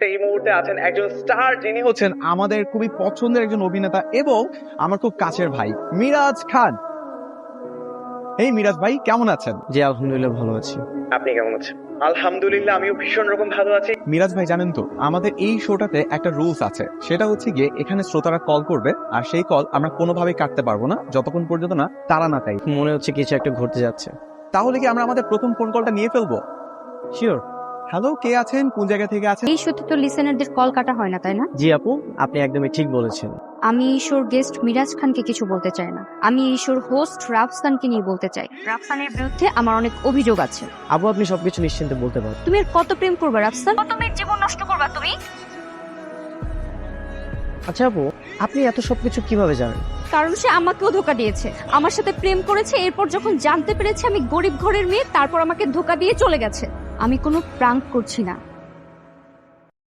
এই মুহূর্তে আছেন একজন স্টার, যিনি হচ্ছেন আমাদের খুবই পছন্দের একজন অভিনেতা এবং আমার খুব কাছের ভাই মিরাজ খান। এই মিরাজ ভাই, কেমন আছেন? জি আলহামদুলিল্লাহ ভালো আছি। আপনি কেমন আছেন? আলহামদুলিল্লাহ, আমিও ভীষণ রকম ভালো আছি। মিরাজ ভাই, জানেন তো আমাদের এই শোটাতে একটা রুলস আছে, সেটা হচ্ছে গিয়ে এখানে শ্রোতারা কল করবে আর সেই কল আমরা কোনোভাবেই কাটতে পারবো না যতক্ষণ পর্যন্ত না তারা না চাই। মনে হচ্ছে কিছু একটা ঘটতে যাচ্ছে। তাহলে কি আমরা আমাদের প্রথম ফোন কলটা নিয়ে ফেলবো? শিওর। হ্যালো, কে আছেন? কোন জায়গা থেকে আছেন? এই শোতে তো লিসেনারদের কল কাটা হয় না, তাই না? জি আপু, আপনি একদমই ঠিক বলেছেন। আমি এই শোর গেস্ট মিরাজ খানকে কিছু বলতে চাই না, আমি এই শোর হোস্ট রাফসানকে নিয়ে বলতে চাই। রাফসানের বিরুদ্ধে আমার অনেক অভিযোগ আছে। আপু আপনি সবকিছু নিশ্চিন্তে বলতে পারেন। তুমি আর কত প্রেম করবে রাফসান? কত মেয়ের জীবন নষ্ট করবা তুমি? আচ্ছা আপু, আপনি এত সবকিছু কিভাবে জানেন? কারণ সে আমাকেও ধোকা দিয়েছে, আমার সাথে প্রেম করেছে, এরপর যখন জানতে পেরেছে আমি গরিব ঘরের মেয়ে, তারপর আমাকে ধোকা দিয়ে চলে গেছে। আমি কোনো প্রাঙ্ক করছি না,